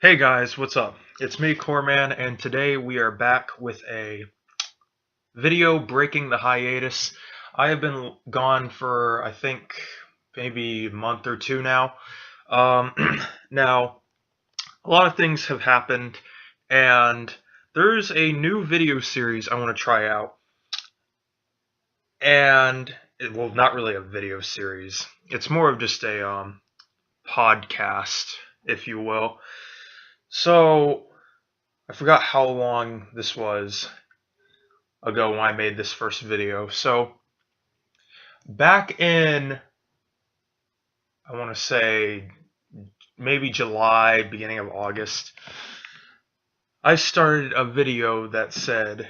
Hey guys, what's up? It's me, Corman, and today we are back with a video breaking the hiatus. I have been gone for, I think, maybe a month or two now. Um, Now, a lot of things have happened, and there's a new video series I want to try out. And, well, not really a video series. It's more of just a podcast, if you will. So, I forgot how long this was ago when I made this first video. So back in, I want to say maybe July, beginning of August, I started a video that said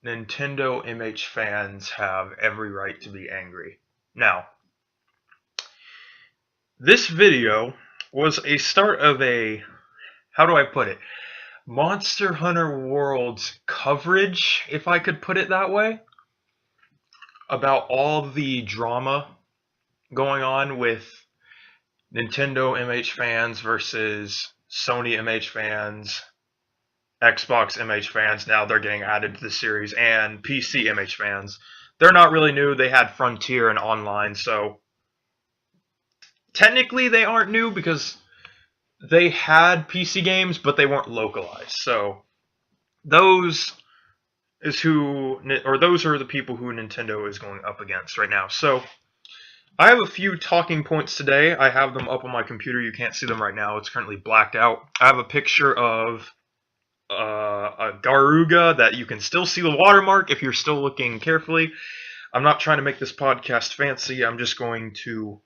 Nintendo MH fans have every right to be angry. Now, this video was a start of a, how do I put it, Monster Hunter World's coverage, if I could put it that way, about all the drama going on with Nintendo MH fans versus Sony MH fans, Xbox MH fans. Now they're getting added to the series, and PC MH fans. They're not really new. They had Frontier and Online, so technically they aren't new because they had PC games, but they weren't localized. So those those are the people who Nintendo is going up against right now. So I have a few talking points today. I have them up on my computer. You can't see them right now. It's currently blacked out. I have a picture of a Garuga that you can still see the watermark if you're still looking carefully. I'm not trying to make this podcast fancy. I'm just going to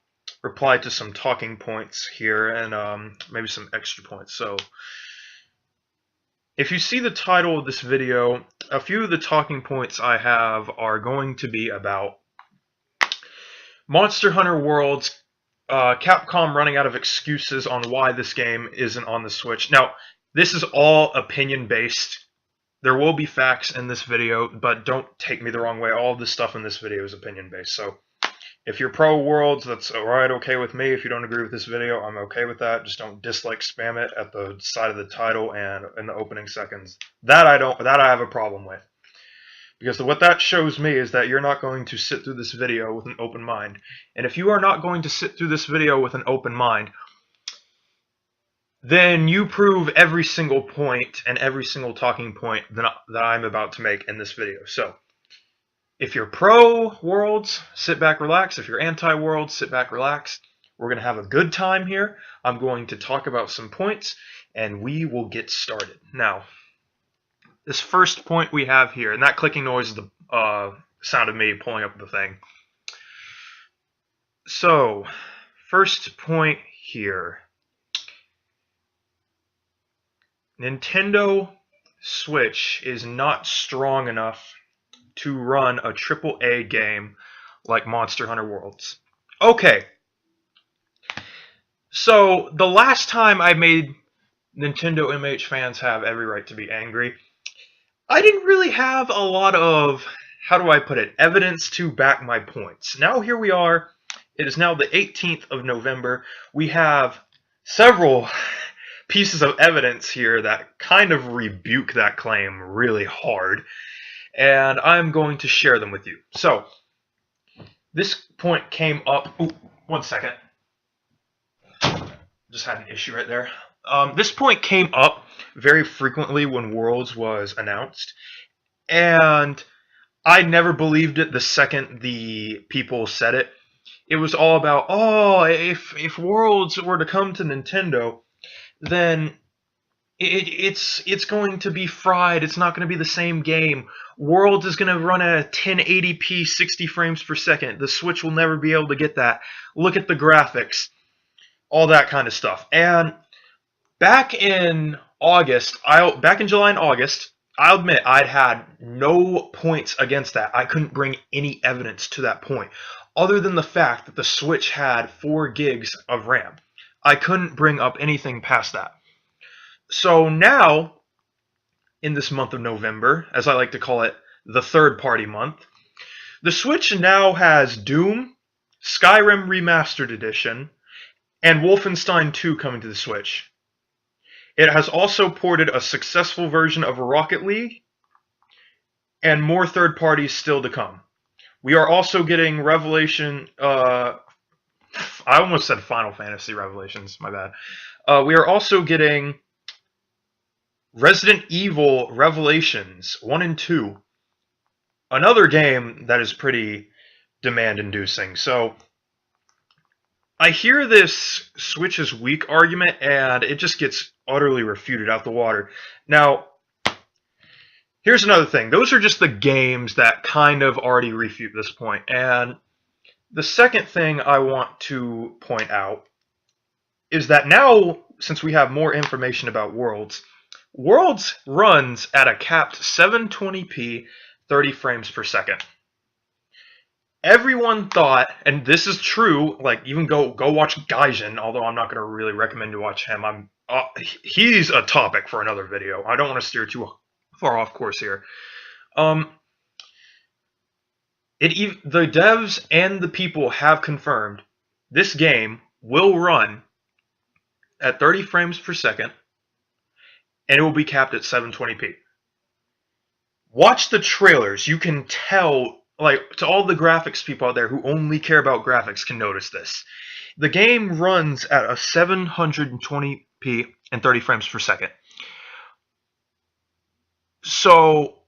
reply to some talking points here and maybe some extra points. So if you see the title of this video, a few of the talking points I have are going to be about Monster Hunter World's Capcom running out of excuses on why this game isn't on the Switch. Now, this is all opinion-based. There will be facts in this video, but don't take me the wrong way. All of this stuff in this video is opinion-based. So, if you're pro Worlds, that's alright, okay with me. If you don't agree with this video, I'm okay with that. Just don't dislike spam it at the side of the title and in the opening seconds. That I have a problem with. Because what that shows me is that you're not going to sit through this video with an open mind. And if you are not going to sit through this video with an open mind, then you prove every single point and every single talking point that I'm about to make in this video. So, if you're pro-Worlds, sit back, relax. If you're anti-Worlds, sit back, relax. We're going to have a good time here. I'm going to talk about some points, and we will get started. Now, this first point we have here, and that clicking noise is the sound of me pulling up the thing. So, first point here. Nintendo Switch is not strong enough to run a AAA game like Monster Hunter Worlds. Okay. So, the last time I made Nintendo MH fans have every right to be angry, I didn't really have a lot of, how do I put it, evidence to back my points. Now here we are. It is now the 18th of November. We have several pieces of evidence here that kind of rebuke that claim really hard, and I'm going to share them with you. So, this point came up. Ooh, one second. Just had an issue right there. This point came up very frequently when Worlds was announced, and I never believed it the second the people said it. It was all about, oh, if Worlds were to come to Nintendo, then it's going to be fried. It's not going to be the same game. Worlds is going to run at a 1080p 60 frames per second. The Switch will never be able to get that. Look at the graphics. All that kind of stuff. And back in July and August, I'll admit I'd had no points against that. I couldn't bring any evidence to that point, other than the fact that the Switch had 4 gigs of RAM. I couldn't bring up anything past that. So now, in this month of November, as I like to call it, the third-party month, the Switch now has Doom, Skyrim Remastered Edition, and Wolfenstein 2 coming to the Switch. It has also ported a successful version of Rocket League, and more third parties still to come. We are also getting Revelation. I almost said Final Fantasy Revelations. My bad. We are also getting Resident Evil Revelations 1 and 2. Another game that is pretty demand inducing. So I hear this Switch is weak argument, and it just gets utterly refuted out the water. Now, here's another thing. Those are just the games that kind of already refute this point. And the second thing I want to point out is that now, since we have more information about Worlds, Worlds runs at a capped 720p 30 frames per second. Everyone thought, and this is true, like even go watch Gaijin, although I'm not going to really recommend to watch him. He's a topic for another video. I don't want to steer too far off course here. The devs and the people have confirmed this game will run at 30 frames per second, and it will be capped at 720p. Watch the trailers. You can tell, like, to all the graphics people out there who only care about graphics can notice this. The game runs at a 720p and 30 frames per second. So,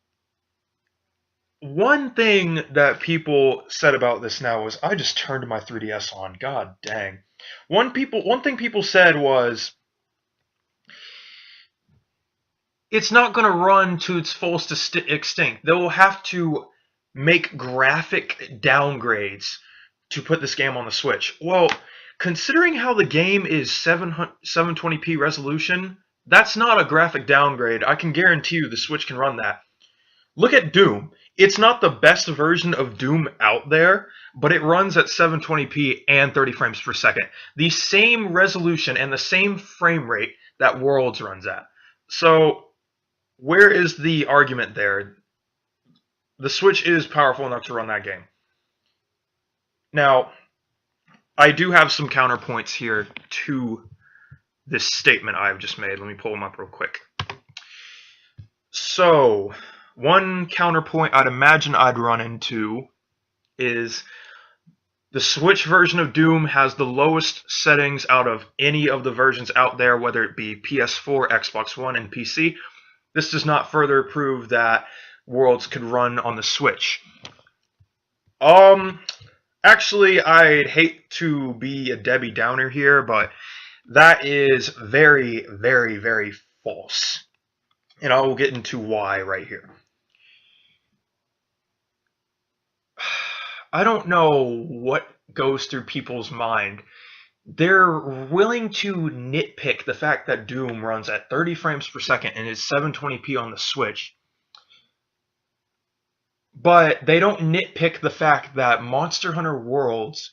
one thing that people said about this now was, I just turned my 3DS on. God dang. One thing people said was, it's not going to run to its fullest extent. They will have to make graphic downgrades to put this game on the Switch. Well, considering how the game is 720p resolution, that's not a graphic downgrade. I can guarantee you the Switch can run that. Look at Doom. It's not the best version of Doom out there, but it runs at 720p and 30 frames per second. The same resolution and the same frame rate that Worlds runs at. So, where is the argument there? The Switch is powerful enough to run that game. Now, I do have some counterpoints here to this statement I've just made. Let me pull them up real quick. So, one counterpoint I'd imagine I'd run into is the Switch version of Doom has the lowest settings out of any of the versions out there, whether it be PS4, Xbox One, and PC. This does not further prove that Worlds could run on the Switch. Actually, I'd hate to be a Debbie Downer here, but that is very, very, very false. And I will get into why right here. I don't know what goes through people's mind. They're willing to nitpick the fact that Doom runs at 30 frames per second and is 720p on the Switch. But they don't nitpick the fact that Monster Hunter Worlds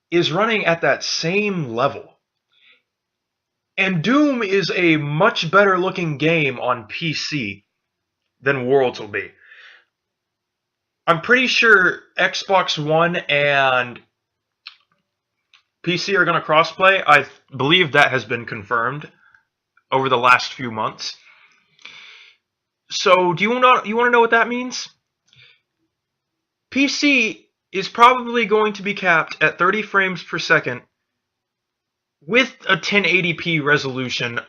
is running at that same level. And Doom is a much better looking game on PC than Worlds will be. I'm pretty sure Xbox One and PC are going to crossplay. I believe that has been confirmed over the last few months. So, do you want to know what that means? PC is probably going to be capped at 30 frames per second with a 1080p resolution.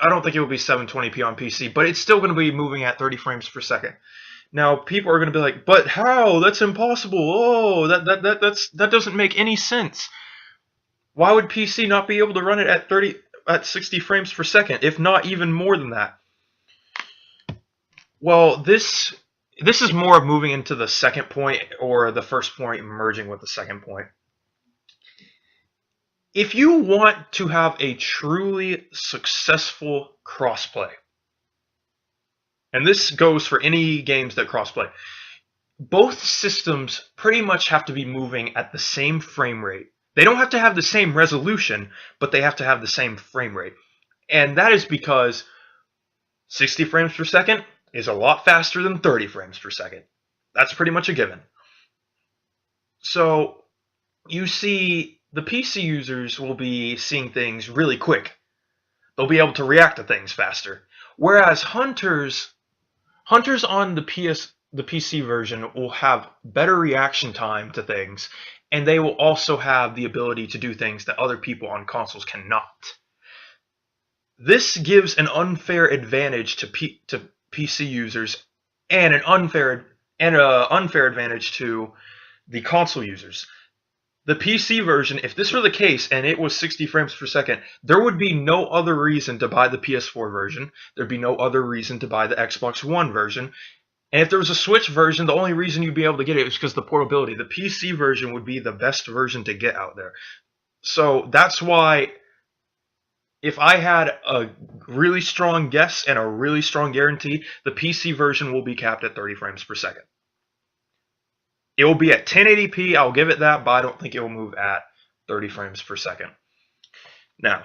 I don't think it will be 720p on PC, but it's still going to be moving at 30 frames per second. Now, people are going to be like, but how? That's impossible. Oh, that doesn't make any sense. Why would PC not be able to run it at 60 frames per second, if not even more than that? Well, this is more of moving into the second point, or the first point merging with the second point. If you want to have a truly successful crossplay, and this goes for any games that crossplay, both systems pretty much have to be moving at the same frame rate. They don't have to have the same resolution, but they have to have the same frame rate. And that is because 60 frames per second is a lot faster than 30 frames per second. That's pretty much a given. So, you see, the PC users will be seeing things really quick. They'll be able to react to things faster. Whereas hunters on the PC version will have better reaction time to things, and they will also have the ability to do things that other people on consoles cannot. This gives an unfair advantage to PC users and an unfair advantage to the console users. The PC version, if this were the case and it was 60 frames per second, there would be no other reason to buy the PS4 version. There'd be no other reason to buy the Xbox One version. And if there was a Switch version, the only reason you'd be able to get it is because of the portability. The PC version would be the best version to get out there. So that's why if I had a really strong guess and a really strong guarantee, the PC version will be capped at 30 frames per second. It will be at 1080p, I'll give it that, but I don't think it will move at 30 frames per second. Now,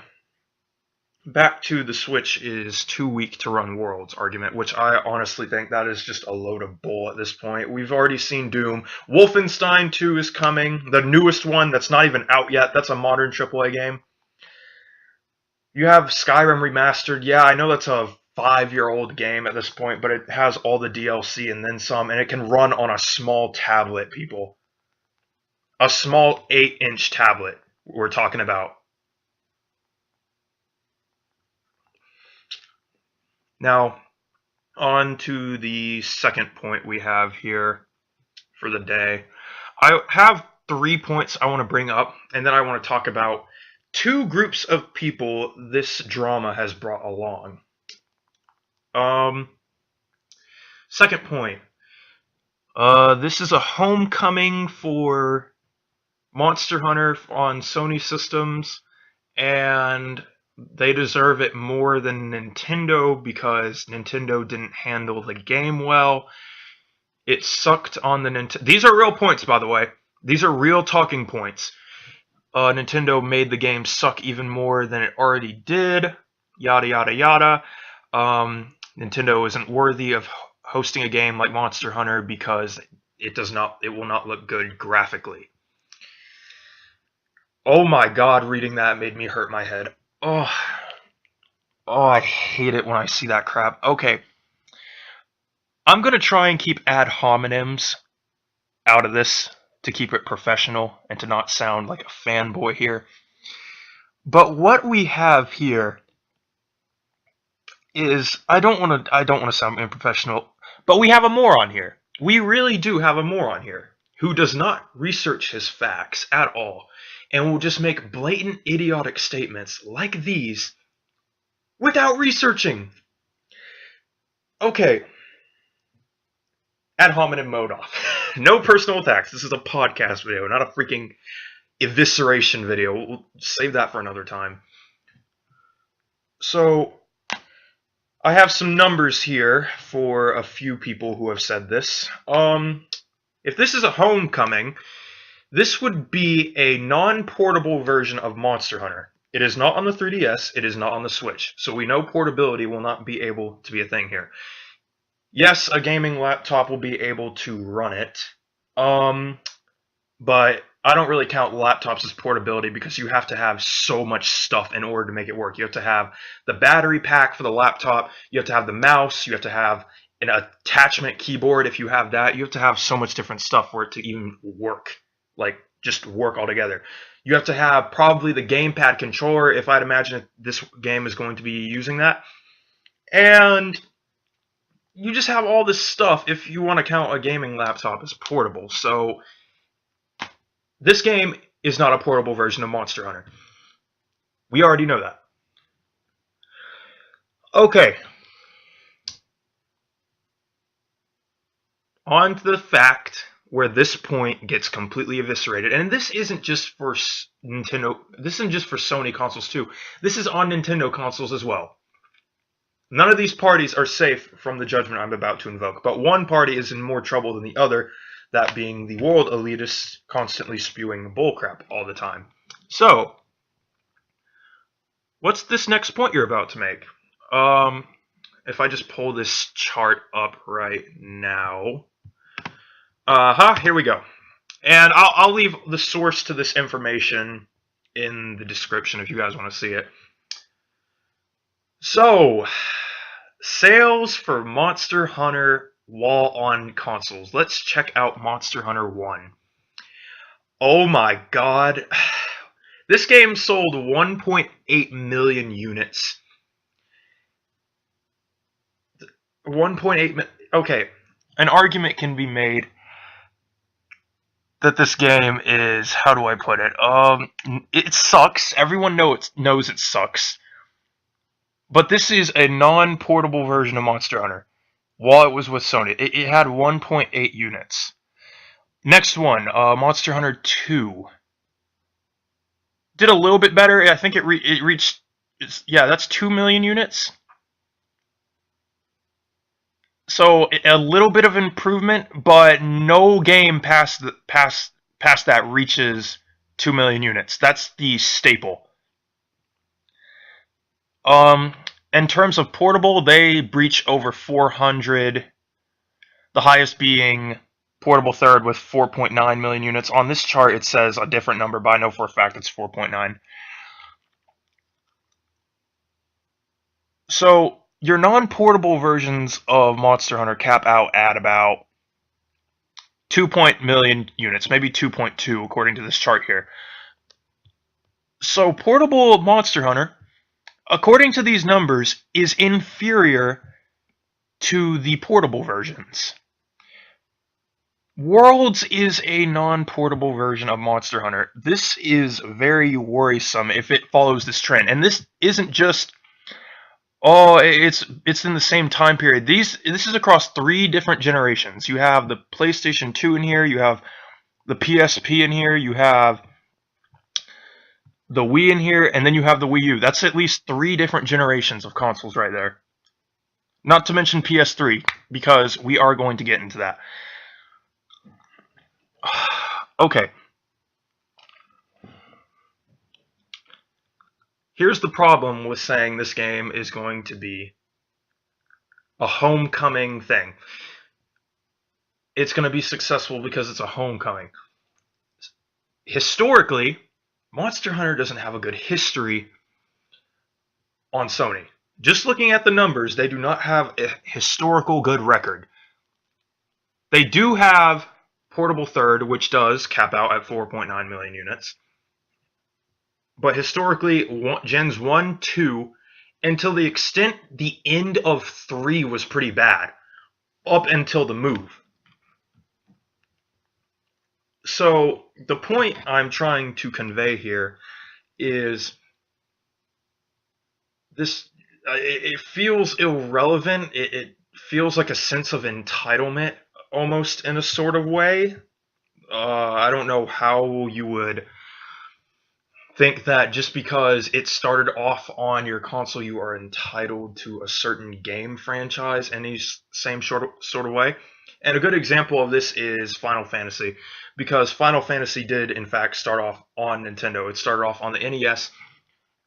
back to the Switch is too weak to run Worlds argument, which I honestly think that is just a load of bull at this point. We've already seen Doom. Wolfenstein 2 is coming, the newest one that's not even out yet. That's a modern AAA game. You have Skyrim Remastered. Yeah, I know that's a 5-year-old game at this point, but it has all the DLC and then some, and it can run on a small tablet, people. A small 8-inch tablet we're talking about. Now, on to the second point we have here for the day. I have 3 points I want to bring up, and then I want to talk about 2 groups of people this drama has brought along. Second point. This is a homecoming for Monster Hunter on Sony systems, and they deserve it more than Nintendo because Nintendo didn't handle the game well. It sucked on the Nintendo. These are real points, by the way. These are real talking points. Nintendo made the game suck even more than it already did. Yada yada yada. Nintendo isn't worthy of hosting a game like Monster Hunter because it will not look good graphically. Oh my god, reading that made me hurt my head. Oh, I hate it when I see that crap. Okay. I'm going to try and keep ad hominems out of this to keep it professional and to not sound like a fanboy here. But what we have here is I don't want to sound unprofessional, but we have a moron here. We really do have a moron here who does not research his facts at all and will just make blatant idiotic statements like these without researching. Okay. Ad hominem mode off. No personal attacks. This is a podcast video, not a freaking evisceration video. We'll save that for another time. So, I have some numbers here for a few people who have said this. If this is a homecoming, this would be a non-portable version of Monster Hunter. It is not on the 3DS, it is not on the Switch, so we know portability will not be able to be a thing here. Yes, a gaming laptop will be able to run it, but I don't really count laptops as portability because you have to have so much stuff in order to make it work. You have to have the battery pack for the laptop, you have to have the mouse, you have to have an attachment keyboard if you have that. You have to have so much different stuff for it to even work, like just work altogether. You have to have probably the gamepad controller if I'd imagine this game is going to be using that. And you just have all this stuff if you want to count a gaming laptop as portable. So this game is not a portable version of Monster Hunter. We already know that. Okay. On to the fact where this point gets completely eviscerated. And this isn't just for Nintendo. This isn't just for Sony consoles too. This is on Nintendo consoles as well. None of these parties are safe from the judgment I'm about to invoke, but one party is in more trouble than the other, that being the world elitists constantly spewing bullcrap all the time. So, what's this next point you're about to make? If I just pull this chart up right now. Here we go. And I'll leave the source to this information in the description if you guys want to see it. So, sales for Monster Hunter while on consoles. Let's check out Monster Hunter 1. Oh my god. This game sold 1.8 million units. 1.8 okay. An argument can be made that this game is, how do I put it? It sucks. Everyone knows it sucks. But this is a non-portable version of Monster Hunter. While it was with Sony, it had 1.8 units. Next one, Monster Hunter 2. Did a little bit better. I think it reached, yeah, that's 2 million units. So a little bit of improvement, but no game past that reaches 2 million units. That's the staple. In terms of portable, they breach over 400. The highest being portable third with 4.9 million units. On this chart, it says a different number, but I know for a fact it's 4.9. So your non-portable versions of Monster Hunter cap out at about 2 million units, maybe 2.2 according to this chart here. So portable Monster Hunter, according to these numbers, is inferior to the portable versions. Worlds is a non-portable version of Monster Hunter. This is very worrisome if it follows this trend. And this isn't just, oh, it's in the same time period. This is across 3 different generations. You have the PlayStation 2 in here, you have the PSP in here, you have the Wii in here, and then you have the Wii U. That's at least 3 different generations of consoles right there. Not to mention PS3, because we are going to get into that. Okay. Here's the problem with saying this game is going to be a homecoming thing. It's going to be successful because it's a homecoming. Historically, Monster Hunter doesn't have a good history on Sony. Just looking at the numbers, they do not have a historical good record. They do have portable third, which does cap out at 4.9 million units. But historically, Gens 1, 2, until the extent the end of 3 was pretty bad, up until the move. So, the point I'm trying to convey here is this, it feels irrelevant, it feels like a sense of entitlement, almost in a sort of way. I don't know how you would think that just because it started off on your console, you are entitled to a certain game franchise in the same sort of way. And a good example of this is Final Fantasy, because Final Fantasy did, in fact, start off on Nintendo. It started off on the NES,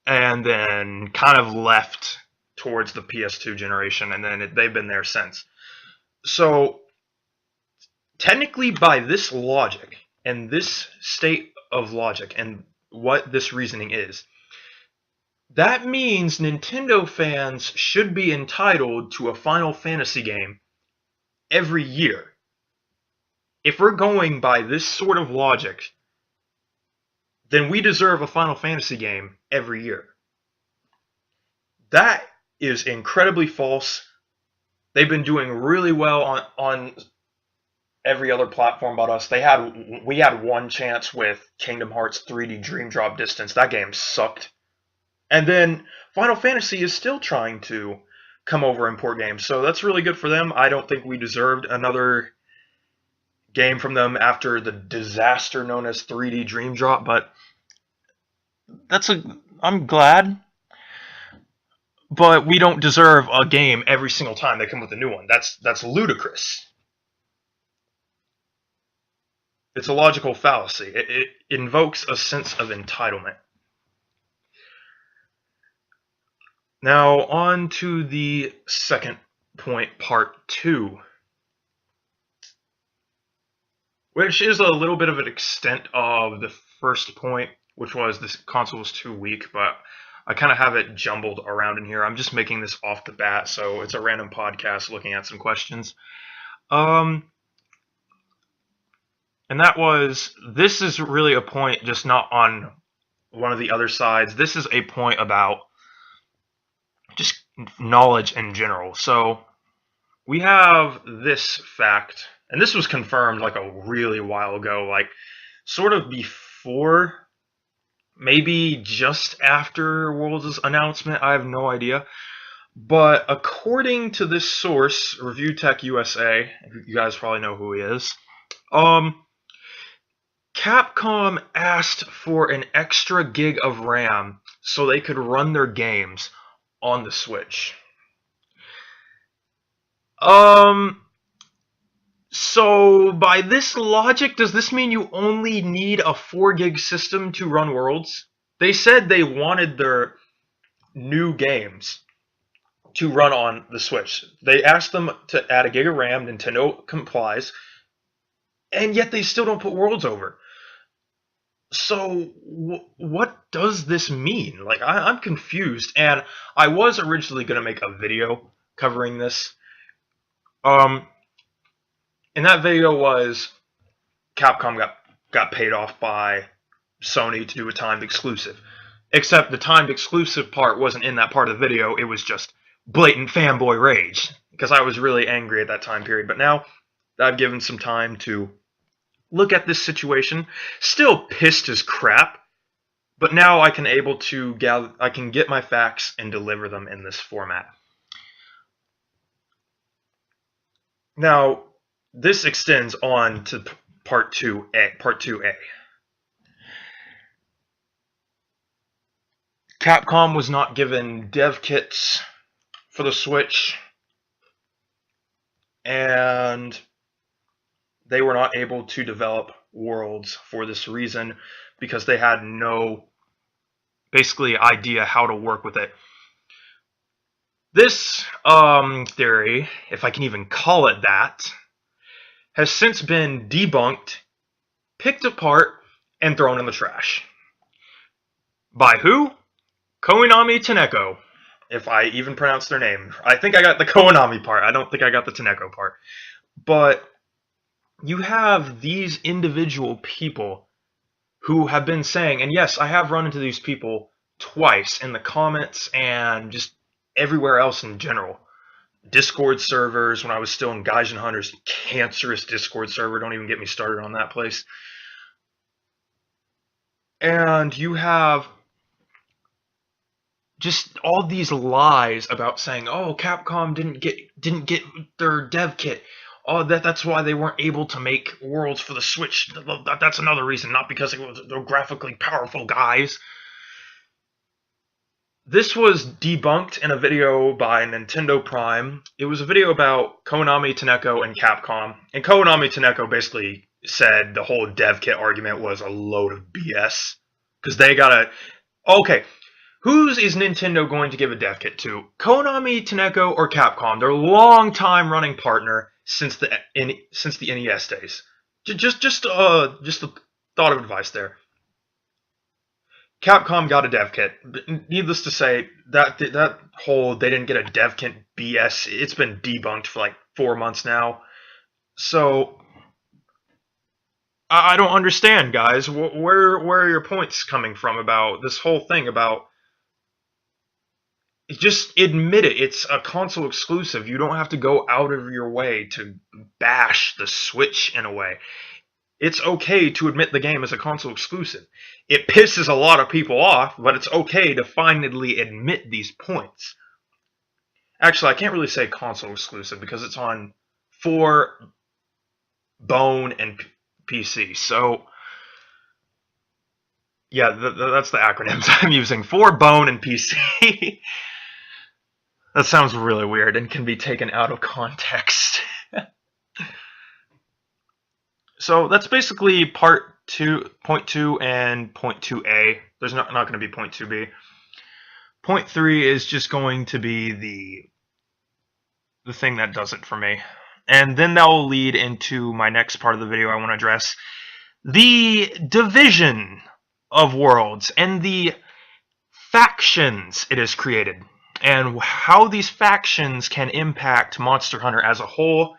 and then kind of left towards the PS2 generation, and then they've been there since. So, technically, by this logic, and this state of logic, and what this reasoning is, that means Nintendo fans should be entitled to a Final Fantasy game every year. If we're going by this sort of logic, then we deserve a Final Fantasy game every year. That is incredibly false. They've been doing really well on every other platform but us. We had one chance with Kingdom Hearts 3D Dream Drop Distance. That game sucked. And then Final Fantasy is still trying to come over and port games, so that's really good for them. I don't think we deserved another game from them after the disaster known as 3D Dream Drop, but I'm glad. But we don't deserve a game every single time they come with a new one. That's ludicrous. It's a logical fallacy. It invokes a sense of entitlement. Now, on to the second point, part 2, which is a little bit of an extent of the first point, which was this console was too weak, but I kind of have it jumbled around in here. I'm just making this off the bat, so it's a random podcast looking at some questions. And that was, this is really a point just not on one of the other sides. This is a point about just knowledge in general. So we have this fact, and this was confirmed like a really while ago, like sort of before, maybe just after Worlds' announcement. I have no idea. But according to this source, Review Tech USA, you guys probably know who he is, Capcom asked for an extra gig of RAM so they could run their games on the Switch. So by this logic, does this mean you only need a 4 gig system to run Worlds? They said they wanted their new games to run on the Switch. They asked them to add a gig of RAM, Nintendo complies, and yet they still don't put Worlds over. So what does this mean? Like, I'm confused, and I was originally going to make a video covering this. And that video was Capcom got paid off by Sony to do a timed exclusive. Except the timed exclusive part wasn't in that part of the video, it was just blatant fanboy rage, because I was really angry at that time period. But now that I've given some time to look at this situation, still pissed as crap, but now I can get my facts and deliver them in this format. Now, this extends on to part 2A. Capcom was not given dev kits for the Switch, and they were not able to develop Worlds for this reason, because they had no, basically, idea how to work with it. This theory, if I can even call it that, has since been debunked, picked apart, and thrown in the trash. By who? Konami Taneko, if I even pronounce their name. I think I got the Konami part. I don't think I got the Taneko part. But you have these individual people who have been saying, and yes, I have run into these people twice in the comments and just everywhere else in general. Discord servers, when I was still in Gaijin Hunter's cancerous Discord server, don't even get me started on that place. And you have just all these lies about saying, oh, Capcom didn't get their dev kit. Oh, that's why they weren't able to make Worlds for the Switch. That's another reason, not because they're graphically powerful guys. This was debunked in a video by Nintendo Prime. It was a video about Konami, Taneko, and Capcom. And Konami Taneko basically said the whole dev kit argument was a load of BS. Because they gotta... Okay, whose is Nintendo going to give a dev kit to? Konami, Taneko, or Capcom? They're a long-time running partner since the NES days. Just a thought of advice there. Capcom got a dev kit. Needless to say, that whole they didn't get a dev kit BS, it's been debunked for like 4 months now. So I don't understand, guys. Where are your points coming from about this whole thing about... Just admit it. It's a console exclusive. You don't have to go out of your way to bash the Switch in a way. It's okay to admit the game is a console exclusive. It pisses a lot of people off, but it's okay to finally admit these points. Actually, I can't really say console exclusive because it's on 4, Bone, and PC. So, yeah, that's the acronyms I'm using. 4, Bone, and PC. That sounds really weird and can be taken out of context. So that's basically point 2 and point 2A. There's not going to be point 2B. Point 3 is just going to be the thing that does it for me. And then that will lead into my next part of the video I want to address. The division of Worlds and the factions it has created, and how these factions can impact Monster Hunter as a whole,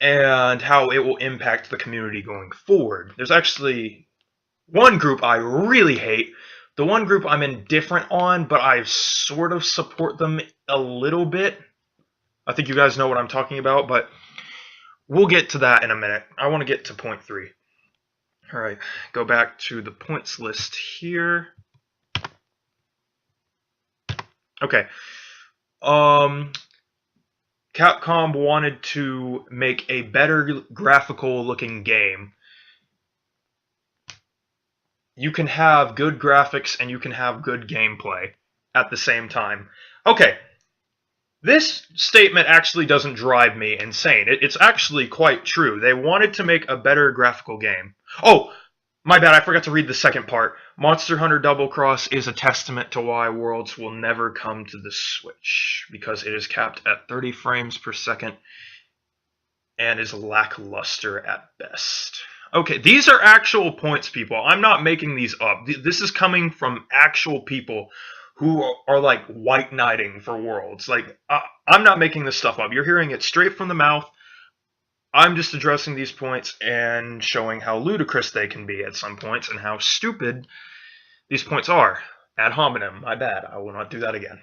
and how it will impact the community going forward. There's actually one group I really hate, the one group I'm indifferent on, but I sort of support them a little bit. I think you guys know what I'm talking about, but we'll get to that in a minute. I want to get to point 3. Alright, go back to the points list here. Okay. Capcom wanted to make a better graphical looking game. You can have good graphics and you can have good gameplay at the same time. Okay. This statement actually doesn't drive me insane. It's actually quite true. They wanted to make a better graphical game. Oh, my bad, I forgot to read the second part. Monster Hunter Double Cross is a testament to why Worlds will never come to the Switch, because it is capped at 30 frames per second and is lackluster at best. Okay, these are actual points, people. I'm not making these up. This is coming from actual people who are like white knighting for Worlds. Like, I'm not making this stuff up. You're hearing it straight from the mouth. I'm just addressing these points and showing how ludicrous they can be at some points and how stupid these points are. Ad hominem, my bad. I will not do that again.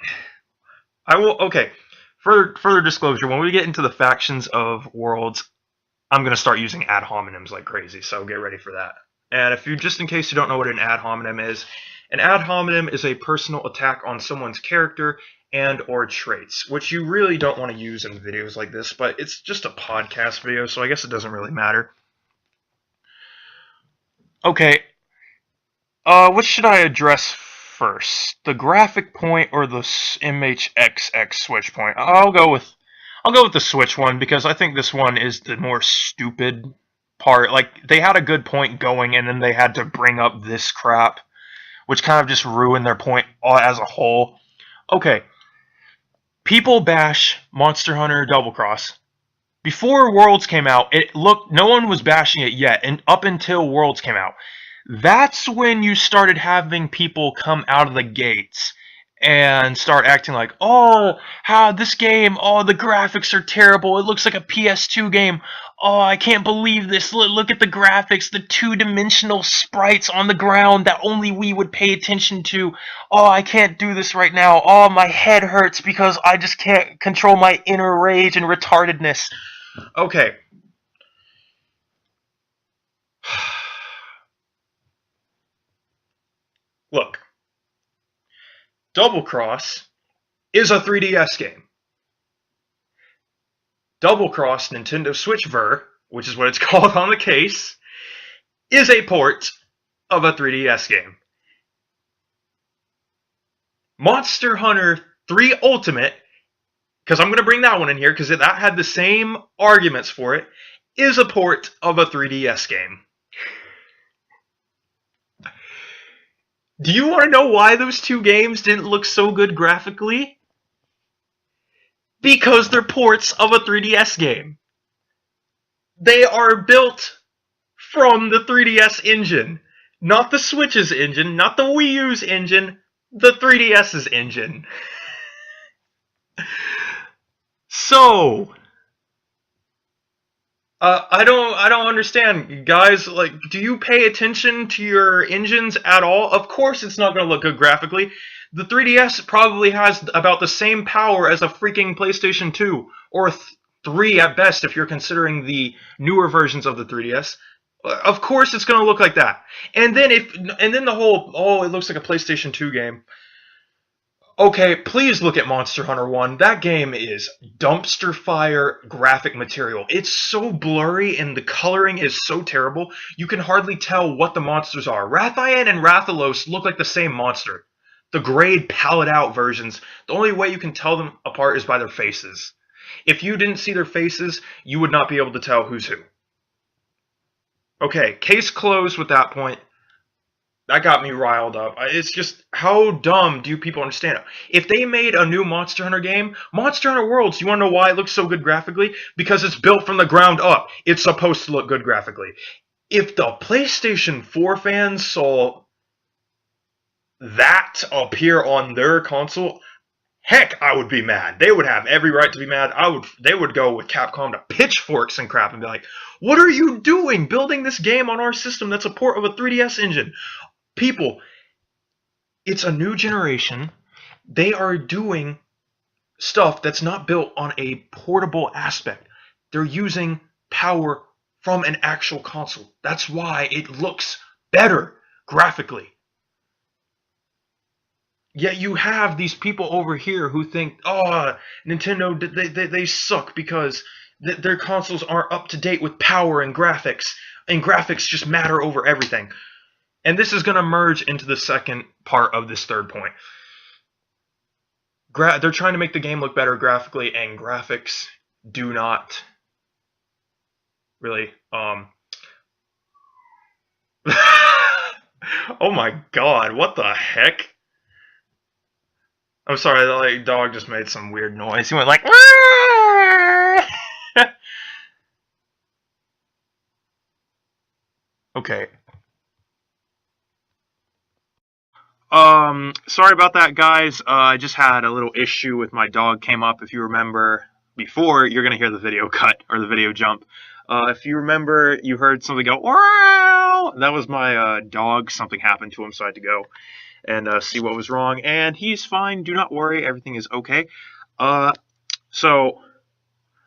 Okay. Further disclosure, when we get into the factions of Worlds, I'm going to start using ad hominems like crazy, so get ready for that. And just in case you don't know what an ad hominem is, an ad hominem is a personal attack on someone's character and or traits, which you really don't want to use in videos like this, but it's just a podcast video, so I guess it doesn't really matter. Okay, what should I address first? The graphic point or the MHXX switch point? I'll go with the Switch one, because I think this one is the more stupid part. Like, they had a good point going, and then they had to bring up this crap, which kind of just ruined their point as a whole. Okay. People bash Monster Hunter Double Cross. Before Worlds came out, no one was bashing it yet, and up until Worlds came out. That's when you started having people come out of the gates and start acting like, oh, how this game, oh, the graphics are terrible, it looks like a PS2 game, oh, I can't believe this, look at the graphics, the two-dimensional sprites on the ground that only we would pay attention to, oh, I can't do this right now, oh, my head hurts because I just can't control my inner rage and retardedness. Okay. Look. Double Cross is a 3DS game. Double Cross Nintendo Switch Ver, which is what it's called on the case, is a port of a 3DS game. Monster Hunter 3 Ultimate, because I'm going to bring that one in here because that had the same arguments for it, is a port of a 3DS game. Do you want to know why those two games didn't look so good graphically? Because they're ports of a 3DS game. They are built from the 3DS engine. Not the Switch's engine, not the Wii U's engine, the 3DS's engine. So, I don't understand, guys. Like, do you pay attention to your engines at all? Of course, it's not going to look good graphically. The 3DS probably has about the same power as a freaking PlayStation 2 or 3 at best, if you're considering the newer versions of the 3DS. Of course, it's going to look like that. And then the whole, oh, it looks like a PlayStation 2 game. Okay, please look at Monster Hunter 1. That game is dumpster fire graphic material. It's so blurry and the coloring is so terrible, you can hardly tell what the monsters are. Rathian and Rathalos look like the same monster. The grayed, palette out versions, the only way you can tell them apart is by their faces. If you didn't see their faces, you would not be able to tell who's who. Okay, case closed with that point. That got me riled up. It's just, how dumb do you people understand it? If they made a new Monster Hunter game, Monster Hunter Worlds, you want to know why it looks so good graphically? Because it's built from the ground up. It's supposed to look good graphically. If the PlayStation 4 fans saw that appear on their console, heck, I would be mad. They would have every right to be mad. They would go with Capcom to pitchforks and crap and be like, "What are you doing building this game on our system that's a port of a 3DS engine?" People, it's a new generation. They are doing stuff that's not built on a portable aspect. They're using power from an actual console. That's why it looks better graphically. Yet you have these people over here who think, oh, Nintendo, they suck because their consoles aren't up to date with power and graphics just matter over everything. And this is going to merge into the second part of this third point. They're trying to make the game look better graphically, and graphics do not really. Oh my god, what the heck? I'm sorry, that dog just made some weird noise. He went like. Okay. Sorry about that, guys. I just had a little issue with my dog came up. If you remember before, you're gonna hear the video cut or the video jump. If you remember, you heard something go, wow! That was my dog. Something happened to him, so I had to go and see what was wrong. And he's fine. Do not worry. Everything is okay. So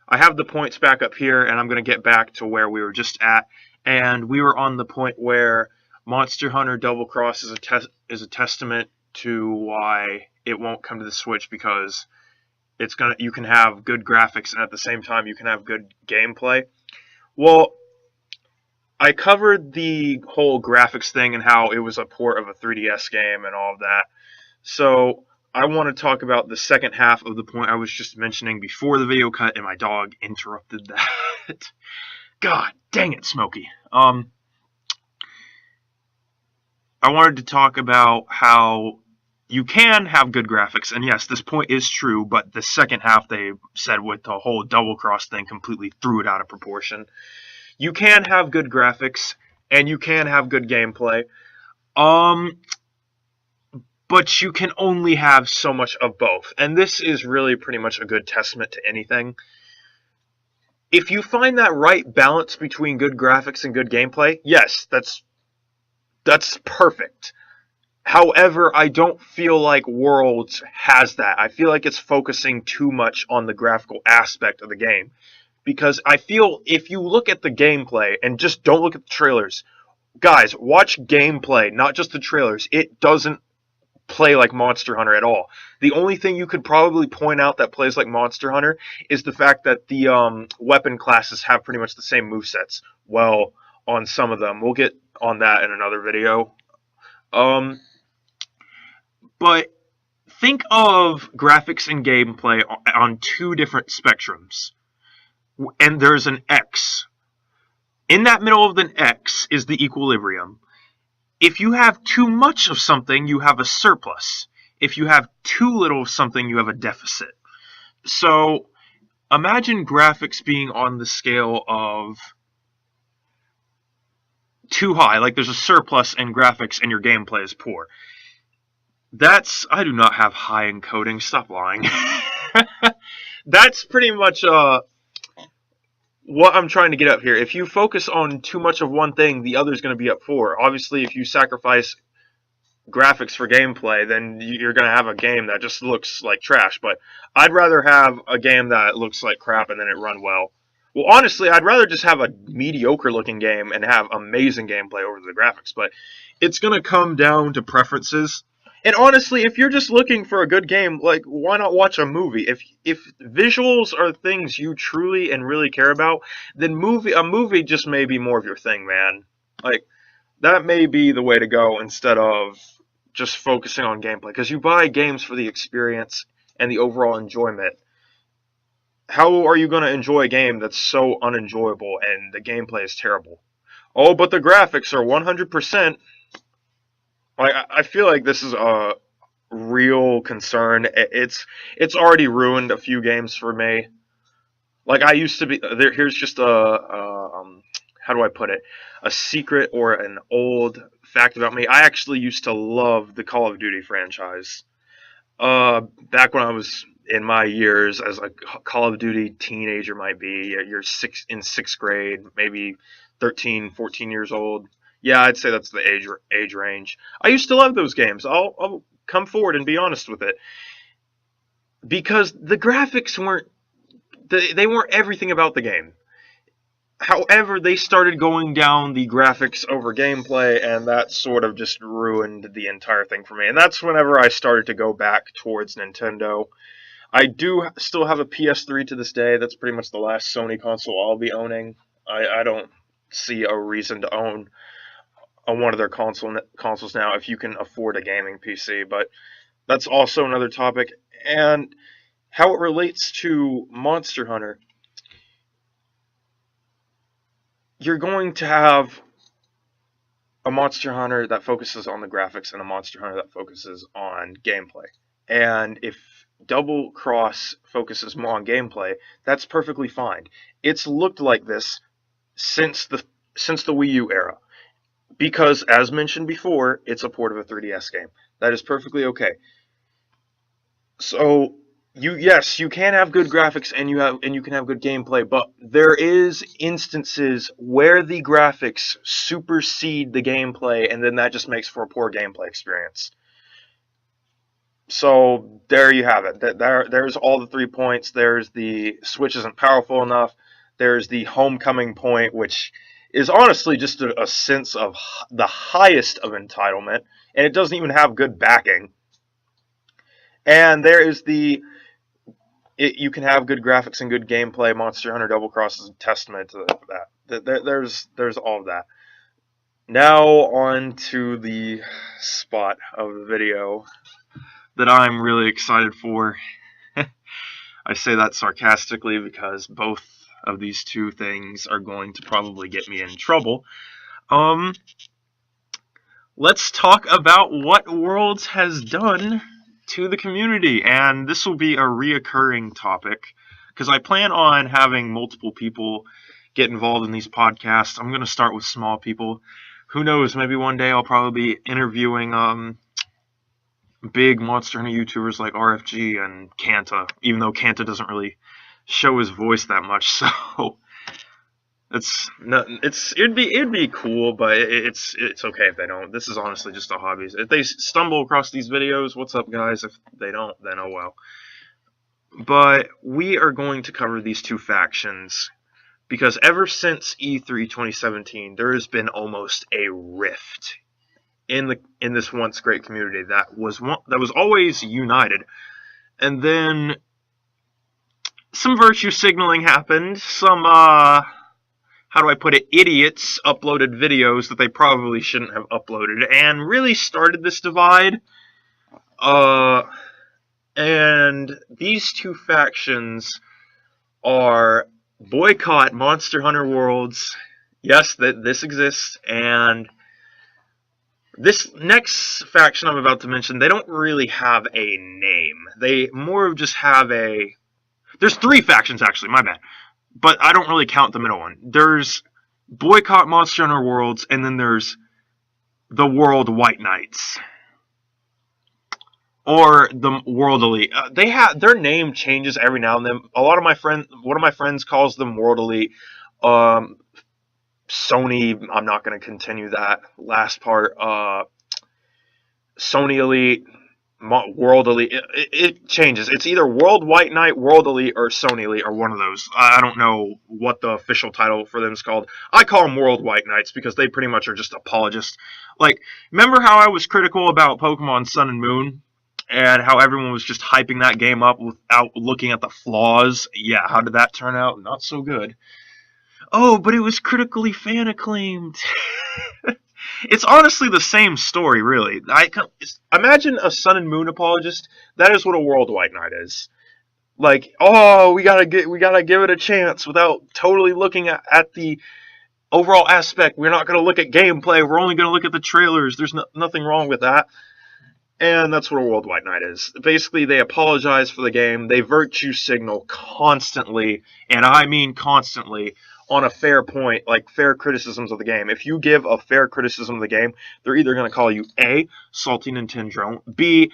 I have the points back up here, and I'm going to get back to where we were just at. And we were on the point where Monster Hunter Double Cross is a testament to why it won't come to the Switch, because you can have good graphics and at the same time you can have good gameplay. Well, I covered the whole graphics thing and how it was a port of a 3DS game and all of that. So I want to talk about the second half of the point I was just mentioning before the video cut, and my dog interrupted that. God dang it, Smokey. I wanted to talk about how you can have good graphics, and yes, this point is true, but the second half they said with the whole double cross thing completely threw it out of proportion. You can have good graphics, and you can have good gameplay, but you can only have so much of both, and this is really pretty much a good testament to anything. If you find that right balance between good graphics and good gameplay, yes, that's perfect. However, I don't feel like Worlds has that. I feel like it's focusing too much on the graphical aspect of the game. Because I feel if you look at the gameplay and just don't look at the trailers, guys, watch gameplay, not just the trailers. It doesn't play like Monster Hunter at all. The only thing you could probably point out that plays like Monster Hunter is the fact that the weapon classes have pretty much the same movesets. Well, on some of them. We'll get on that in another video. But think of graphics and gameplay on two different spectrums. And there's an X. In that middle of the X is the equilibrium. If you have too much of something, you have a surplus. If you have too little of something, you have a deficit. So imagine graphics being on the scale of too high, like there's a surplus in graphics and your gameplay is poor. I do not have high encoding, stop lying. That's pretty much what I'm trying to get up here. If you focus on too much of one thing, the other's going to be up for. Obviously, if you sacrifice graphics for gameplay, then you're going to have a game that just looks like trash. But I'd rather have a game that looks like crap and then it run well. Well, honestly, I'd rather just have a mediocre-looking game and have amazing gameplay over the graphics. But it's going to come down to preferences. And honestly, if you're just looking for a good game, like, why not watch a movie? If visuals are things you truly and really care about, then a movie just may be more of your thing, man. Like, that may be the way to go instead of just focusing on gameplay. Because you buy games for the experience and the overall enjoyment. How are you going to enjoy a game that's so unenjoyable and the gameplay is terrible? Oh, but the graphics are 100%. I feel like this is a real concern. It's already ruined a few games for me. Like, I used to be here's just how do I put it? A secret or an old fact about me, I actually used to love the Call of Duty franchise. Back when I was in my years as a Call of Duty teenager might be, you're in sixth grade, maybe 13, 14 years old. Yeah, I'd say that's the age range. I used to love those games. I'll come forward and be honest with it, because the graphics they weren't everything about the game. However, they started going down the graphics over gameplay, and that sort of just ruined the entire thing for me. And that's whenever I started to go back towards Nintendo. I do still have a PS3 to this day. That's pretty much the last Sony console I'll be owning. I don't see a reason to own one of their consoles now if you can afford a gaming PC. But that's also another topic. And how it relates to Monster Hunter, you're going to have a Monster Hunter that focuses on the graphics and a Monster Hunter that focuses on gameplay. And if Double Cross focuses more on gameplay, that's perfectly fine. It's looked like this since the Wii U era, because as mentioned before, it's a port of a 3DS game. That is perfectly okay. So yes, you can have good graphics and you can have good gameplay, but there is instances where the graphics supersede the gameplay, and then that just makes for a poor gameplay experience. So there you have it. There's all the 3 points. There's the Switch isn't powerful enough. There's the homecoming point, which is honestly just a sense of the highest of entitlement, and it doesn't even have good backing. And there is you can have good graphics and good gameplay. Monster Hunter Double Cross is a testament to that. There's all of that. Now on to the spot of the video that I'm really excited for. I say that sarcastically because both of these two things are going to probably get me in trouble. Let's talk about what Worlds has done to the community, and this will be a reoccurring topic because I plan on having multiple people get involved in these podcasts. I'm going to start with small people. Who knows, maybe one day I'll probably be interviewing big Monster Hunter YouTubers like RFG and Kanta, even though Kanta doesn't really show his voice that much, so it'd be cool, but it's okay if they don't. This is honestly just a hobby. If they stumble across these videos, what's up, guys? If they don't, then oh well. But we are going to cover these two factions because ever since E3 2017, there has been almost a rift in this once great community that was always united, and then some virtue signaling happened. Some how do I put it, idiots uploaded videos that they probably shouldn't have uploaded and really started this divide. And these two factions are Boycott Monster Hunter Worlds. Yes, this exists. And this next faction I'm about to mention, they don't really have a name. They more of just have a... There's 3 factions, actually, my bad. But I don't really count the middle one. There's Boycott Monster Hunter Worlds, and then there's the World White Knights, or the World Elite. Their name changes every now and then. One of my friends calls them World Elite. Sony, I'm not going to continue that last part. Sony Elite, World Elite, it changes. It's either World White Knight, World Elite, or Sony Elite, or one of those. I don't know what the official title for them is called. I call them World White Knights because they pretty much are just apologists. Like, remember how I was critical about Pokemon Sun and Moon? And how everyone was just hyping that game up without looking at the flaws? Yeah, how did that turn out? Not so good. Oh, but it was critically fan acclaimed. It's honestly the same story, really. Imagine a Sun and Moon apologist. That is what a World White Knight is. Like, oh, we gotta give it a chance without totally looking at the overall aspect. We're not gonna look at gameplay. We're only gonna look at the trailers. There's nothing wrong with that. And that's what a World White Knight is. Basically, they apologize for the game. They virtue signal constantly, and I mean constantly, on a fair point, like fair criticisms of the game. If you give a fair criticism of the game, they're either going to call you A, salty Nintendo, B,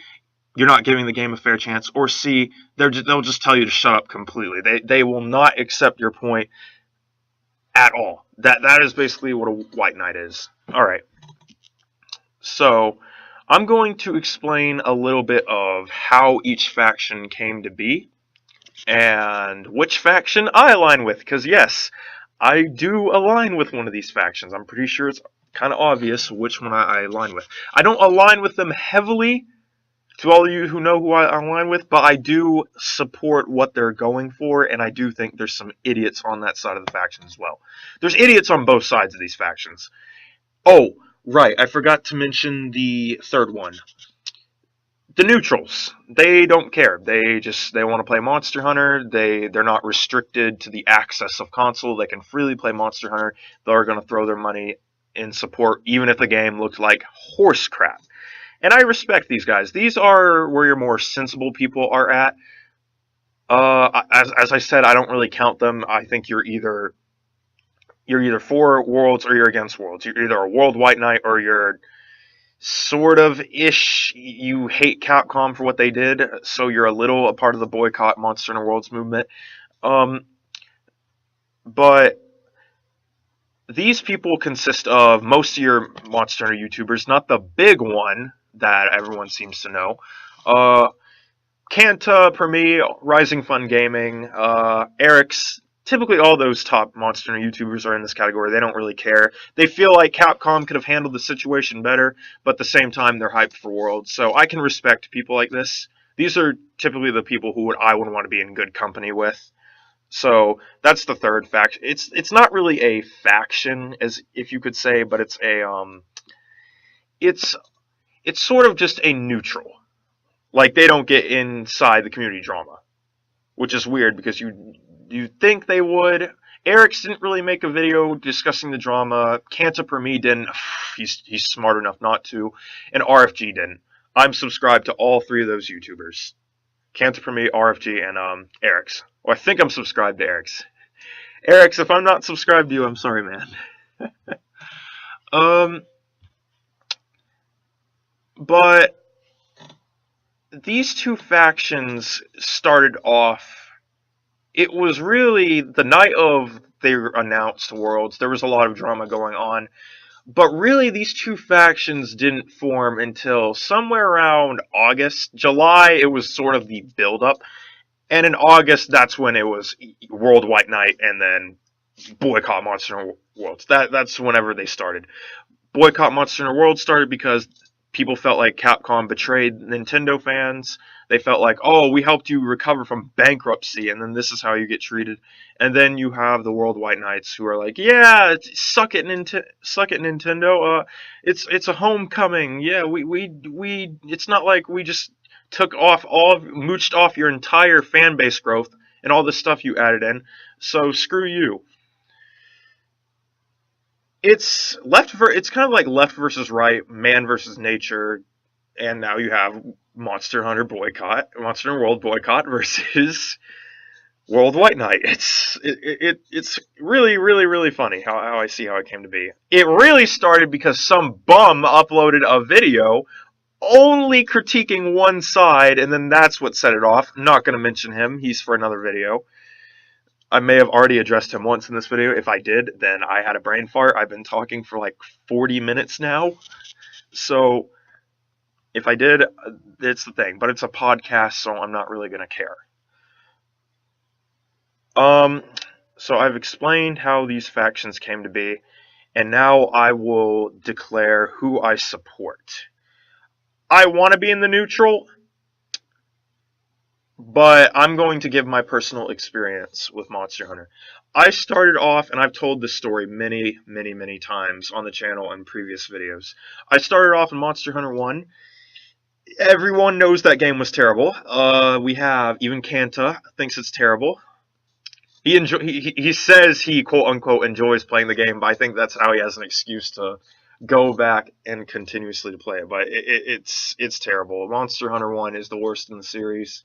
you're not giving the game a fair chance, or C, they'll just tell you to shut up completely. They will not accept your point at all. That is basically what a White Knight is. All right. So, I'm going to explain a little bit of how each faction came to be and which faction I align with, because yes, I do align with one of these factions. I'm pretty sure it's kind of obvious which one I align with. I don't align with them heavily, to all of you who know who I align with, but I do support what they're going for, and I do think there's some idiots on that side of the faction as well. There's idiots on both sides of these factions. Oh, right, I forgot to mention the third one. The neutrals. They don't care. They want to play Monster Hunter. They're not restricted to the access of console. They can freely play Monster Hunter. They're going to throw their money in support, even if the game looks like horse crap. And I respect these guys. These are where your more sensible people are at. As I said, I don't really count them. I think you're either for Worlds or you're against Worlds. You're either a World White Knight or you're sort of ish. You hate Capcom for what they did, so you're a little a part of the boycott Monster Hunter Worlds movement. But these people consist of most of your Monster Hunter YouTubers, not the big one that everyone seems to know. Kanta, per me, Rising Fun Gaming, Eric's. Typically, all those top Monster Hunter YouTubers are in this category. They don't really care. They feel like Capcom could have handled the situation better, but at the same time, they're hyped for Worlds. So I can respect people like this. These are typically the people who I would want to be in good company with. So that's the third faction. It's not really a faction, as if you could say, but it's sort of just a neutral. Like, they don't get inside the community drama, which is weird because you think they would. Eric's didn't really make a video discussing the drama. Kanta per me didn't. He's smart enough not to. And RFG didn't. I'm subscribed to all three of those YouTubers. Kanta per me, RFG, and Eric's. Well, I think I'm subscribed to Eric's. Eric's, if I'm not subscribed to you, I'm sorry, man. But these two factions started off. It was really the night of they announced Worlds. There was a lot of drama going on. But really, these two factions didn't form until somewhere around August. July, it was sort of the build-up. And in August, that's when it was World White Knight and then Boycott Monster Hunter Worlds. That's whenever they started. Boycott Monster Hunter Worlds started because people felt like Capcom betrayed Nintendo fans. They felt like, oh, we helped you recover from bankruptcy, and then this is how you get treated. And then you have the World White Knights who are like, yeah, suck it, Nintendo. It's a homecoming. Yeah, we it's not like we just mooched off your entire fan base growth and all the stuff you added in. So screw you. It's kind of like left versus right, man versus nature, and now you have Monster Hunter World Boycott versus World White Knight. It's really, really, really funny how I see how it came to be. It really started because some bum uploaded a video only critiquing one side, and then that's what set it off. Not going to mention him. He's for another video. I may have already addressed him once in this video. If I did, then I had a brain fart. I've been talking for like 40 minutes now. So if I did, it's the thing. But it's a podcast, so I'm not really going to care. So I've explained how these factions came to be, and now I will declare who I support. I want to be in the neutral, but I'm going to give my personal experience with Monster Hunter. I started off, and I've told this story many, many, many times on the channel and previous videos. I started off in Monster Hunter 1. Everyone knows that game was terrible. We have, even Kanta thinks it's terrible. He says he, quote-unquote, enjoys playing the game, but I think that's how he has an excuse to go back and continuously to play it. But it's terrible. Monster Hunter 1 is the worst in the series.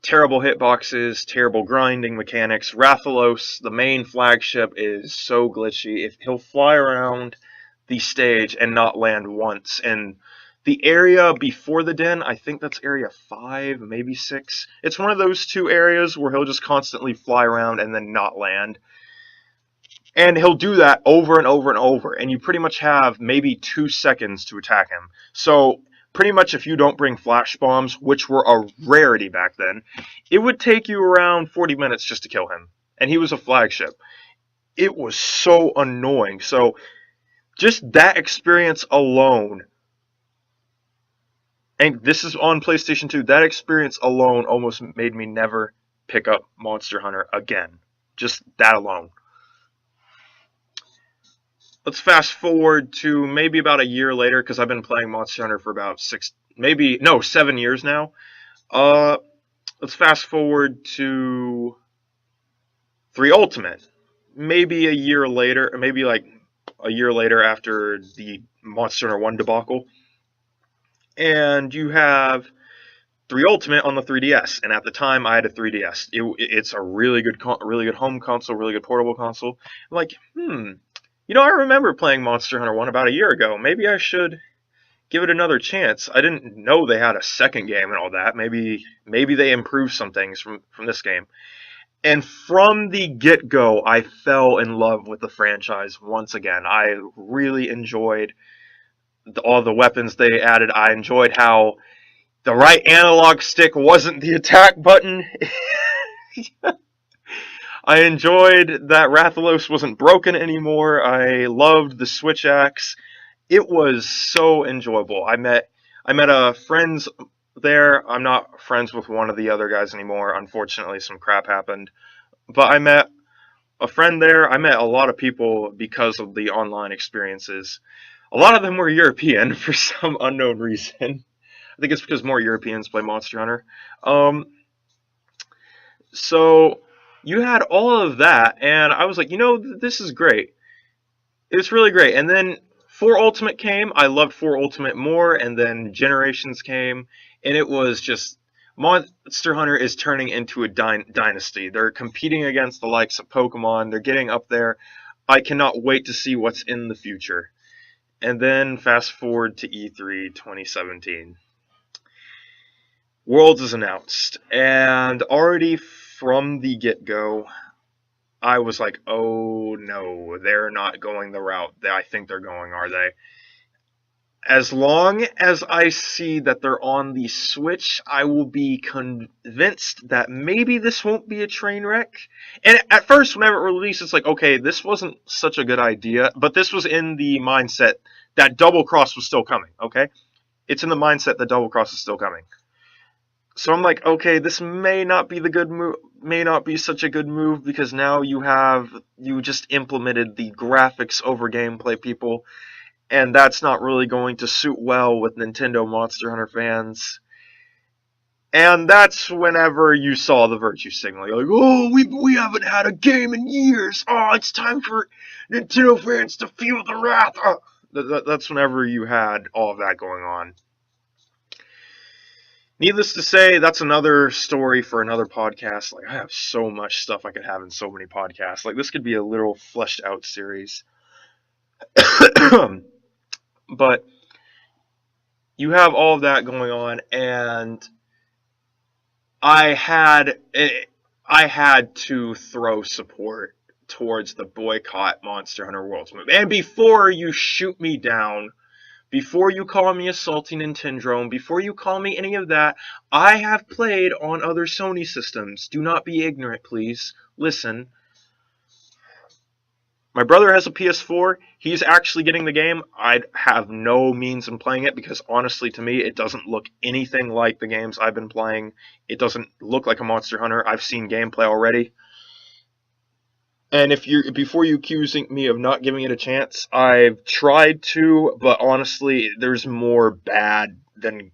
Terrible hitboxes, terrible grinding mechanics. Rathalos, the main flagship, is so glitchy. If he'll fly around the stage and not land once, and the area before the den, I think that's area 5, maybe 6. It's one of those two areas where he'll just constantly fly around and then not land. And he'll do that over and over and over, and you pretty much have maybe 2 seconds to attack him. So pretty much if you don't bring flash bombs, which were a rarity back then, it would take you around 40 minutes just to kill him. And he was a flagship. It was so annoying. So just that experience alone, and this is on PlayStation 2, that experience alone almost made me never pick up Monster Hunter again. Just that alone. Let's fast forward to maybe about a year later, because I've been playing Monster Hunter for about 7 years now. Let's fast forward to 3 Ultimate. Maybe a year later, maybe like a year later after the Monster Hunter 1 debacle. And you have 3 Ultimate on the 3DS, and at the time I had a 3DS. It's a really good home console, really good portable console. I'm like, I remember playing Monster Hunter 1 about a year ago. Maybe I should give it another chance. I didn't know they had a second game and all that. Maybe they improved some things from this game. And from the get-go, I fell in love with the franchise once again. I really enjoyed all the weapons they added. I enjoyed how the right analog stick wasn't the attack button. I enjoyed that Rathalos wasn't broken anymore. I loved the switch axe. It was so enjoyable. I met friends there. I'm not friends with one of the other guys anymore. Unfortunately, some crap happened. But I met a friend there. I met a lot of people because of the online experiences. A lot of them were European for some unknown reason. I think it's because more Europeans play Monster Hunter. So you had all of that, and I was like, this is great. It's really great. And then 4 Ultimate came. I loved 4 Ultimate more, and then Generations came, and it was just Monster Hunter is turning into a dynasty. They're competing against the likes of Pokemon. They're getting up there. I cannot wait to see what's in the future. And then fast forward to E3 2017. Worlds is announced, and already from the get-go, I was like, oh no, they're not going the route that I think they're going, are they? As long as I see that they're on the Switch, I will be convinced that maybe this won't be a train wreck. And at first, whenever it released, it's like, okay, this wasn't such a good idea, but this was in the mindset that Double Cross was still coming, okay? It's in the mindset that Double Cross is still coming. So I'm like, okay, this may not be the good move, may not be such a good move, because now you just implemented the graphics over gameplay, people, and that's not really going to suit well with Nintendo Monster Hunter fans. And that's whenever you saw the virtue signal. You're like, oh, we haven't had a game in years. Oh, it's time for Nintendo fans to feel the wrath. That's whenever you had all of that going on. Needless to say, that's another story for another podcast. Like, I have so much stuff I could have in so many podcasts. Like, this could be a little fleshed out series. But you have all of that going on, and I had to throw support towards the boycott Monster Hunter Worlds move. And before you shoot me down, before you call me a salty Nintendrome, before you call me any of that, I have played on other Sony systems. Do not be ignorant, please. Listen. My brother has a PS4. He's actually getting the game. I have no means in playing it because, honestly, to me, it doesn't look anything like the games I've been playing. It doesn't look like a Monster Hunter. I've seen gameplay already. And before you accusing me of not giving it a chance, I've tried to, but honestly, there's more bad than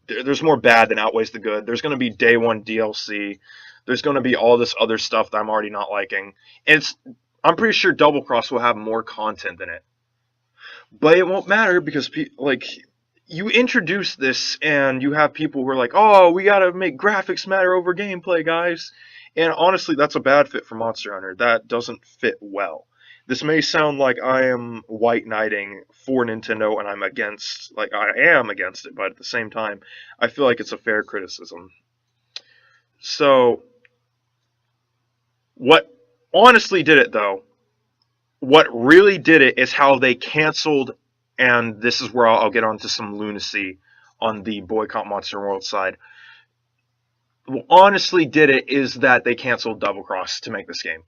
outweighs the good. There's going to be day one DLC. There's going to be all this other stuff that I'm already not liking. And I'm pretty sure Double Cross will have more content than it. But it won't matter because you introduce this and you have people who are like, oh, we gotta make graphics matter over gameplay, guys. And honestly, that's a bad fit for Monster Hunter. That doesn't fit well. This may sound like I am white knighting for Nintendo and I'm against, like, I am against it, but at the same time, I feel like it's a fair criticism. So, what honestly did it, though, what really did it is how they canceled, and this is where I'll get onto some lunacy on the boycott Monster World side. What honestly did it is that they canceled Double Cross to make this game.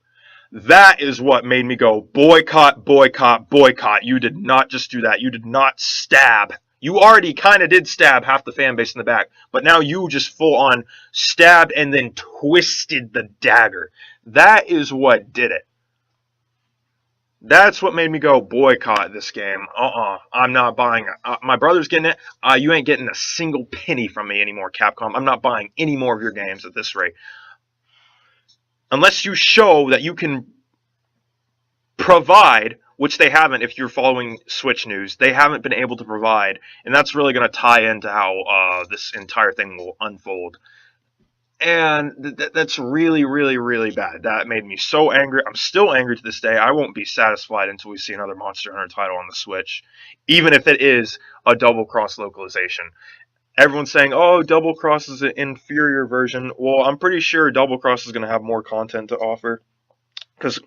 That is what made me go boycott, boycott, boycott. You did not just do that. You did not stab. You already kind of did stab half the fan base in the back, but now you just full on stabbed and then twisted the dagger. That is what did it. That's what made me go boycott this game. I'm not buying it. My brother's getting it. You ain't getting a single penny from me anymore, Capcom. I'm not buying any more of your games at this rate. Unless you show that you can provide, which they haven't if you're following Switch news. They haven't been able to provide, and that's really going to tie into how this entire thing will unfold. And that's really, really, really bad. That made me so angry. I'm still angry to this day. I won't be satisfied until we see another Monster Hunter title on the Switch, even if it is a Double Cross localization. Everyone's saying, oh, Double Cross is an inferior version. Well, I'm pretty sure Double Cross is going to have more content to offer, because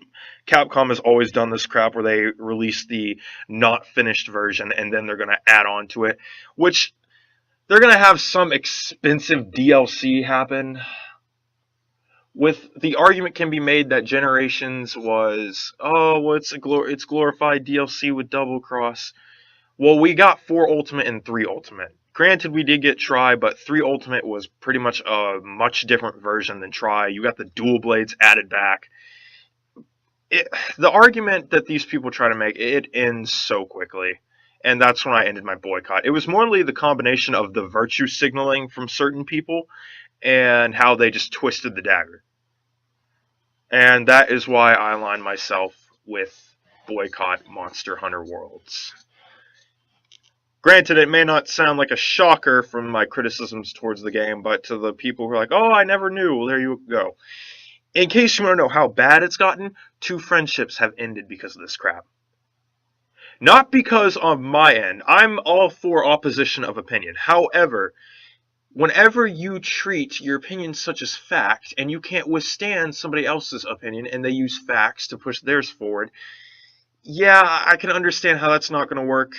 Capcom has always done this crap where they release the not finished version and then they're going to add on to it, which they're going to have some expensive DLC happen. With the argument can be made that Generations was, oh, well, it's glorified DLC with Double Cross. Well, we got 4 Ultimate and 3 Ultimate. Granted, we did get Tri, but 3 Ultimate was pretty much a much different version than Tri. You got the dual blades added back. The argument that these people try to make, it ends so quickly. And that's when I ended my boycott. It was morely the combination of the virtue signaling from certain people and how they just twisted the dagger. And that is why I align myself with boycott Monster Hunter Worlds. Granted, it may not sound like a shocker from my criticisms towards the game, but to the people who are like, oh, I never knew, well, there you go. In case you want to know how bad it's gotten, 2 friendships have ended because of this crap. Not because on my end. I'm all for opposition of opinion. However, whenever you treat your opinion such as fact, and you can't withstand somebody else's opinion, and they use facts to push theirs forward, yeah, I can understand how that's not going to work.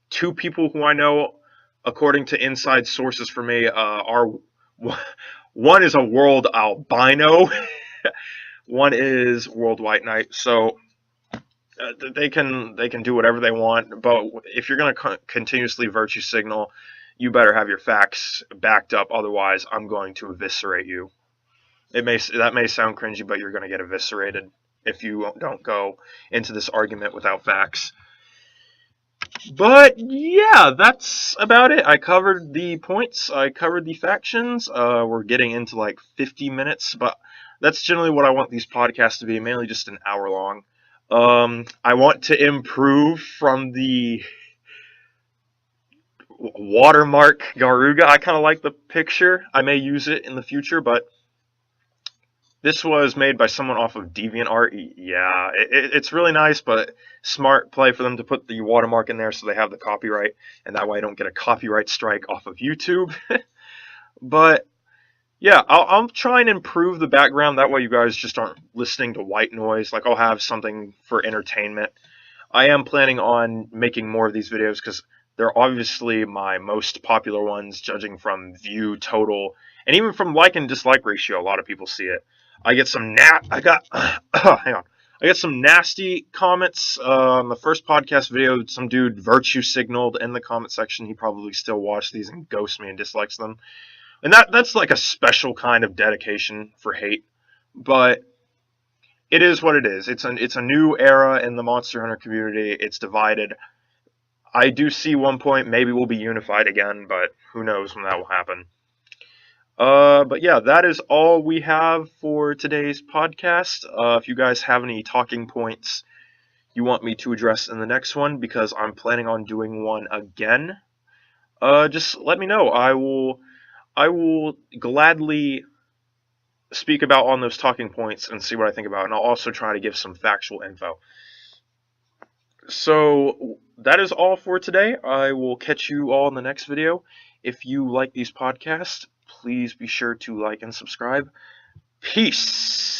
2 people who I know, according to inside sources for me, are... One is a world albino. One is world white knight. So they can do whatever they want. But if you're going to continuously virtue signal, you better have your facts backed up. Otherwise, I'm going to eviscerate you. That may sound cringy, but you're going to get eviscerated if you don't go into this argument without facts. But yeah, that's about it. I covered the points. I covered the factions. We're getting into like 50 minutes, but that's generally what I want these podcasts to be, mainly just an hour long. I want to improve from the watermark Garuga. I kind of like the picture. I may use it in the future, but this was made by someone off of DeviantArt. Yeah, it's really nice, but smart play for them to put the watermark in there so they have the copyright, and that way I don't get a copyright strike off of YouTube. But yeah, I'll try and improve the background. That way you guys just aren't listening to white noise. Like, I'll have something for entertainment. I am planning on making more of these videos because they're obviously my most popular ones, judging from view total, and even from like and dislike ratio. A lot of people see it. I get some hang on. I get some nasty comments. On the first podcast video, some dude virtue signaled in the comment section. He probably still watched these and ghosts me and dislikes them. And that's like a special kind of dedication for hate. But it is what it is. It's a new era in the Monster Hunter community. It's divided. I do see one point maybe we'll be unified again, but who knows when that will happen. But yeah, that is all we have for today's podcast. If you guys have any talking points, you want me to address in the next one, because I'm planning on doing one again, just let me know. I will gladly speak about on those talking points and see what I think about, and I'll also try to give some factual info. So that is all for today. I will catch you all in the next video. If you like these podcasts, please be sure to like and subscribe. Peace.